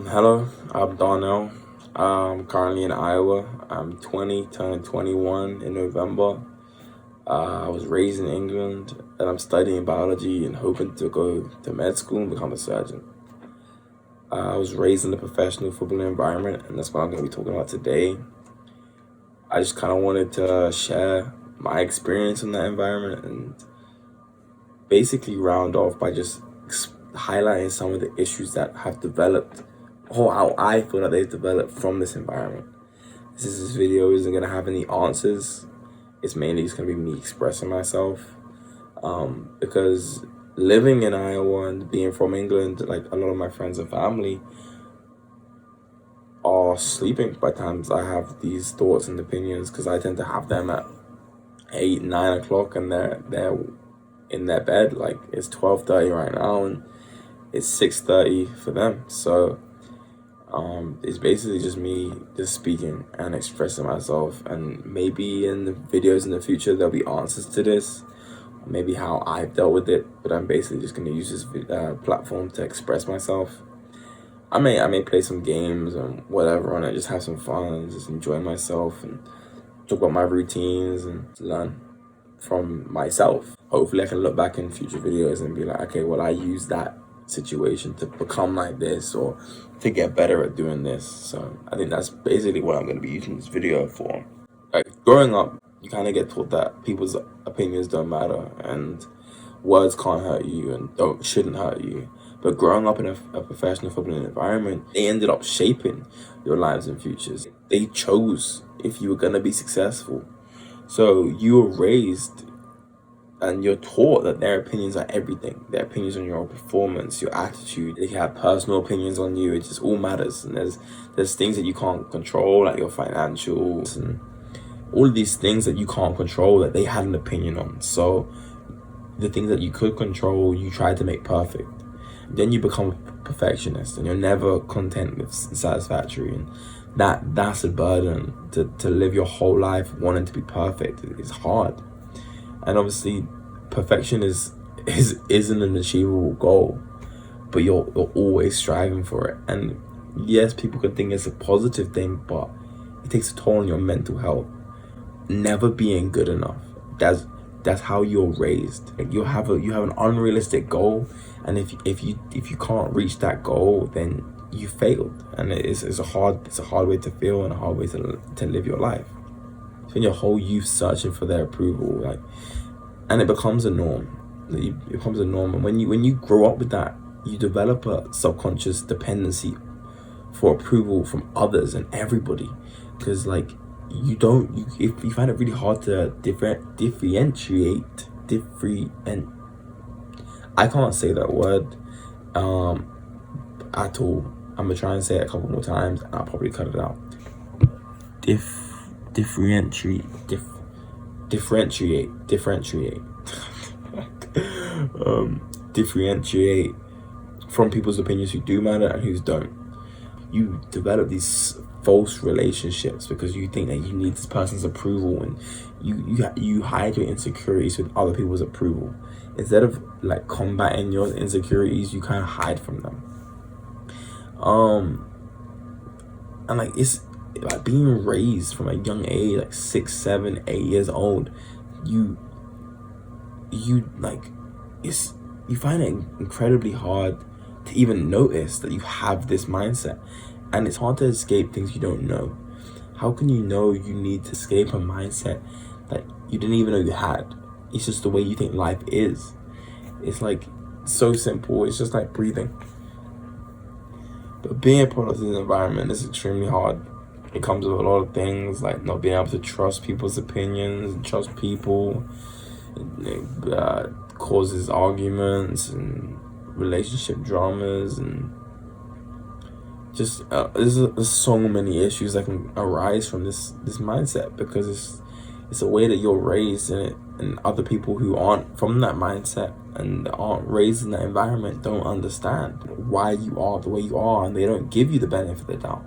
Hello, I'm Darnell. I'm currently in Iowa. I'm 20, turning 21 in November. I was raised in England, and I'm studying biology and hoping to go to med school and become a surgeon. I was raised in a professional football environment, and that's what I'm going to be talking about today. I just kind of wanted to share my experience in that environment and basically round off by just highlighting some of the issues that have developed, or how I feel that they've developed from this environment. This video isn't gonna have any answers. It's mainly just gonna be me expressing myself, because living in Iowa and being from England, like a lot of my friends and family are sleeping by times I have these thoughts and opinions, because I tend to have them at 8, 9 o'clock, and they're in their bed. Like, it's 12:30 right now, and it's 6:30 for them. So it's basically just me just speaking and expressing myself, and maybe in the videos in the future there'll be answers to this, maybe how I've dealt with it. But I'm basically just going to use this platform to express myself. I may play some games and whatever on it, just have some fun and just enjoy myself and talk about my routines and learn from myself. Hopefully I can look back in future videos and be like, okay, well, I used that situation to become like this, or to get better at doing this. So I think that's basically what I'm going to be using this video for. Like, growing up, you kind of get taught that people's opinions don't matter and words can't hurt you and shouldn't hurt you. But growing up in a professional football environment, they ended up shaping your lives and futures. They chose if you were going to be successful. So you were raised and you're taught that their opinions are everything. Their opinions on your performance, your attitude. They have personal opinions on you. It just all matters. And there's things that you can't control, like your financials and all of these things that you can't control that they had an opinion on. So the things that you could control, you try to make perfect. Then you become a perfectionist, and you're never content with satisfactory. And that's a burden to live your whole life wanting to be perfect. It's hard. And obviously, perfection isn't an achievable goal, but you're always striving for it. And yes, people could think it's a positive thing, but it takes a toll on your mental health. Never being good enough. That's how you're raised. Like, you have an unrealistic goal, and if you can't reach that goal, then you failed. And it's a hard way to feel and a hard way to live your life. Spend your whole youth searching for their approval, and it becomes a norm. It becomes a norm, and when you grow up with that, you develop a subconscious dependency for approval from others and everybody, because if you find it really hard to differentiate. I can't say that word at all. I'm gonna try and say it a couple more times, and I'll probably cut it out. Differentiate. Differentiate from people's opinions who do matter and who don't. You develop these false relationships because you think that you need this person's approval, and you hide your insecurities with other people's approval. Instead of combating your insecurities, you kind of hide from them. And it's like being raised from a young age, 6, 7, 8 years old. You find it incredibly hard to even notice that you have this mindset, and it's hard to escape things you don't know. How can you know you need to escape a mindset that you didn't even know you had? It's just the way you think life is. It's so simple. It's just like breathing. But being a part of this environment is extremely hard. It comes with a lot of things, like not being able to trust people's opinions and trust people. It causes arguments and relationship dramas, and just there's so many issues that can arise from this mindset, because it's a way that you're raised in it, and other people who aren't from that mindset and aren't raised in that environment don't understand why you are the way you are, and they don't give you the benefit of the doubt.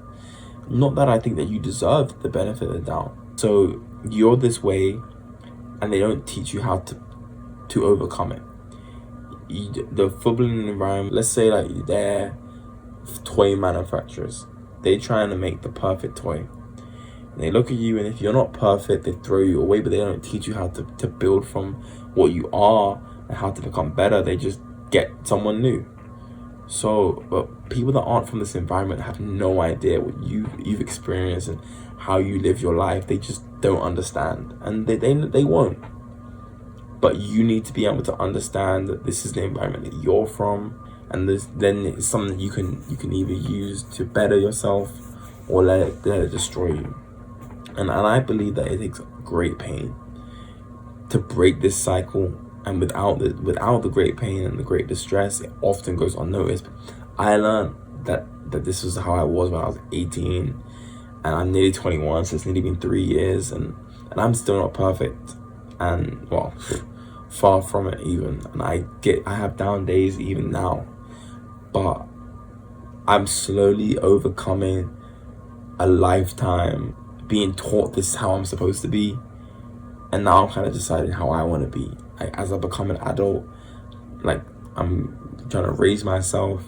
Not that I think that you deserve the benefit of the doubt. So you're this way, and they don't teach you how to overcome it. the footballing environment, let's say like they're toy manufacturers, they trying to make the perfect toy. They look at you, and if you're not perfect, they throw you away, but they don't teach you how to build from what you are and how to become better. They just get someone new. So, but people that aren't from this environment have no idea what you've experienced and how you live your life. They just don't understand, and they won't. But you need to be able to understand that this is the environment that you're from, and then it's something that you can either use to better yourself or let it destroy you. And I believe that it takes great pain to break this cycle, and without the great pain and the great distress, it often goes unnoticed. I learned that this was how I was when I was 18, and I'm nearly 21, so it's nearly been 3 years, and I'm still not perfect, and well, far from it even. And I have down days even now, but I'm slowly overcoming a lifetime being taught this is how I'm supposed to be, and now I'm kind of deciding how I want to be. As I become an adult, like, I'm trying to raise myself,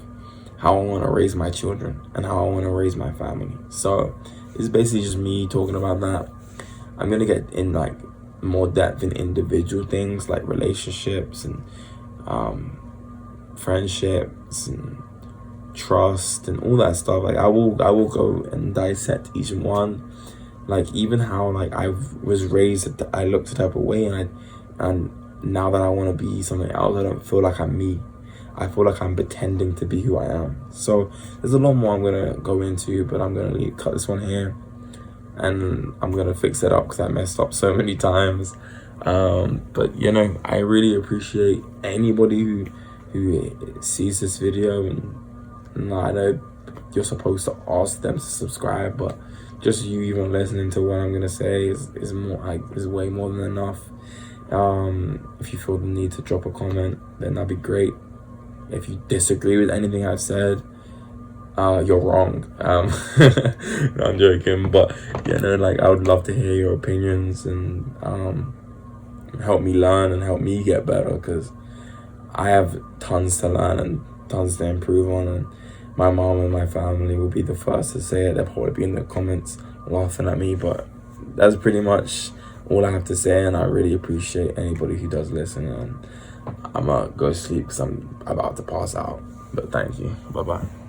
how I want to raise my children, and how I want to raise my family. So it's basically just me talking about that. I'm gonna get in like more depth in individual things like relationships and friendships and trust and all that stuff. Like I will go and dissect each one. Like even how like I was raised, I looked a type of way, and now that I want to be something else, I don't feel like I'm me. I feel like I'm pretending to be who I am. So there's a lot more I'm gonna go into, but I'm gonna cut this one here, and I'm gonna fix it up because I messed up so many times. But you know, I really appreciate anybody who sees this video, and I know you're supposed to ask them to subscribe, but just you even listening to what I'm gonna say is way more than enough. If you feel the need to drop a comment, then that'd be great. If you disagree with anything I've said, you're wrong. No, I'm joking, but you know, like I would love to hear your opinions and help me learn and help me get better, because I have tons to learn and tons to improve on, and my mom and my family will be the first to say it. They'll probably be in the comments laughing at me, but that's pretty much all I have to say, and I really appreciate anybody who does listen. And I'm gonna go sleep because I'm about to pass out, but thank you. Bye bye.